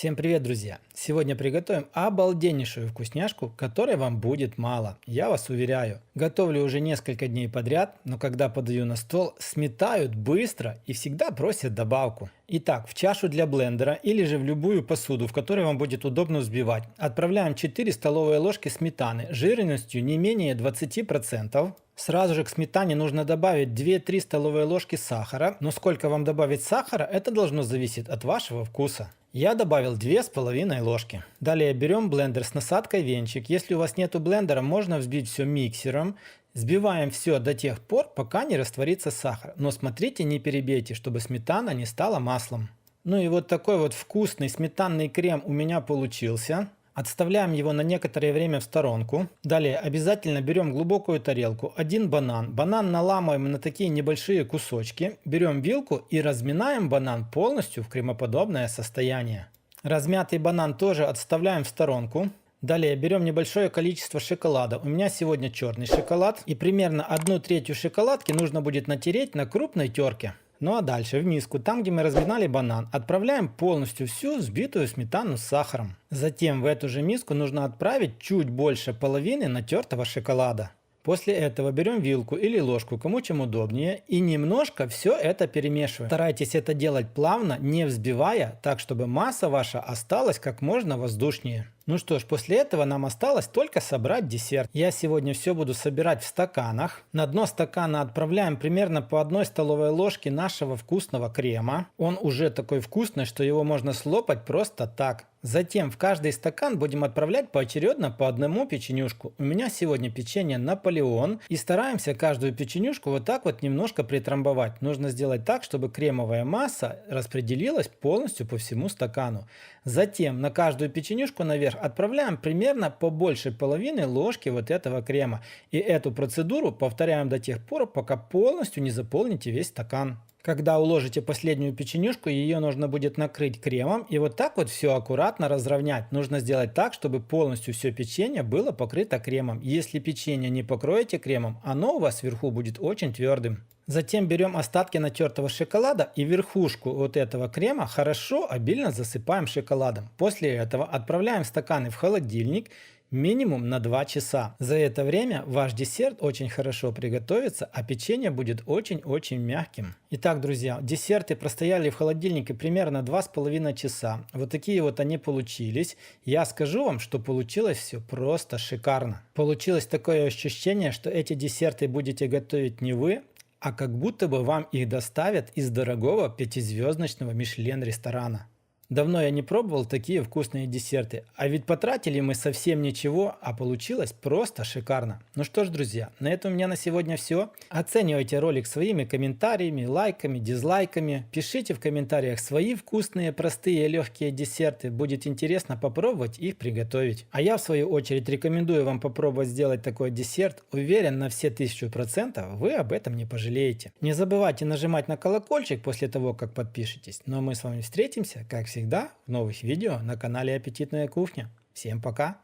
Всем привет, друзья! Сегодня приготовим обалденнейшую вкусняшку, которой вам будет мало, я вас уверяю. Готовлю уже несколько дней подряд, но когда подаю на стол, сметают быстро и всегда просят добавку. Итак, в чашу для блендера или же в любую посуду, в которой вам будет удобно взбивать, отправляем 4 столовые ложки сметаны жирностью не менее 20%. Сразу же к сметане нужно добавить 2-3 столовые ложки сахара, но сколько вам добавить сахара, это должно зависеть от вашего вкуса. Я добавил 2,5 ложки. Далее берем блендер с насадкой венчик. Если у вас нету блендера, можно взбить все миксером. Взбиваем все до тех пор, пока не растворится сахар. Но смотрите, не перебейте, чтобы сметана не стала маслом. Ну и вот такой вот вкусный сметанный крем у меня получился. Отставляем его на некоторое время в сторонку. Далее обязательно берем глубокую тарелку, один банан. Банан наламываем на такие небольшие кусочки. Берем вилку и разминаем банан полностью в кремоподобное состояние. Размятый банан тоже отставляем в сторонку. Далее берем небольшое количество шоколада. У меня сегодня черный шоколад. И примерно 1/3 шоколадки нужно будет натереть на крупной терке. Ну а дальше в миску, там где мы разминали банан, отправляем полностью всю взбитую сметану с сахаром. Затем в эту же миску нужно отправить чуть больше половины натертого шоколада. После этого берем вилку или ложку, кому чем удобнее, и немножко все это перемешиваем. Старайтесь это делать плавно, не взбивая, так чтобы масса ваша осталась как можно воздушнее. Ну что ж, после этого нам осталось только собрать десерт. Я сегодня все буду собирать в стаканах. На дно стакана отправляем примерно по 1 столовой ложке нашего вкусного крема. Он уже такой вкусный, что его можно слопать просто так. Затем в каждый стакан будем отправлять поочередно по одному печенюшку. У меня сегодня печенье Наполеон. И стараемся каждую печенюшку вот так вот немножко притрамбовать. Нужно сделать так, чтобы кремовая масса распределилась полностью по всему стакану. Затем на каждую печенюшку наверх отправляем примерно по большей половины ложки вот этого крема. И эту процедуру повторяем до тех пор, пока полностью не заполните весь стакан. Когда уложите последнюю печенюшку, ее нужно будет накрыть кремом и вот так вот все аккуратно разровнять. Нужно сделать так, чтобы полностью все печенье было покрыто кремом. Если печенье не покроете кремом, оно у вас вверху будет очень твердым. Затем берем остатки натертого шоколада и верхушку вот этого крема хорошо обильно засыпаем шоколадом. После этого отправляем стаканы в холодильник минимум на 2 часа. За это время ваш десерт очень хорошо приготовится, а печенье будет очень-очень мягким. Итак, друзья, десерты простояли в холодильнике примерно 2,5 часа. Вот такие вот они получились. Я скажу вам, что получилось все просто шикарно. Получилось такое ощущение, что эти десерты будете готовить не вы, а как будто бы вам их доставят из дорогого 5-звездочного Мишлен ресторана. Давно я не пробовал такие вкусные десерты, а ведь потратили мы совсем ничего, а получилось просто шикарно. Ну что ж, друзья, на этом у меня на сегодня все. Оценивайте ролик своими комментариями, лайками, дизлайками. Пишите в комментариях свои вкусные, простые, легкие десерты. Будет интересно попробовать их приготовить. А я в свою очередь рекомендую вам попробовать сделать такой десерт. Уверен на все 1000% вы об этом не пожалеете. Не забывайте нажимать на колокольчик после того, как подпишетесь. Ну а мы с вами встретимся, как всегда, в новых видео на канале Аппетитная кухня. Всем пока!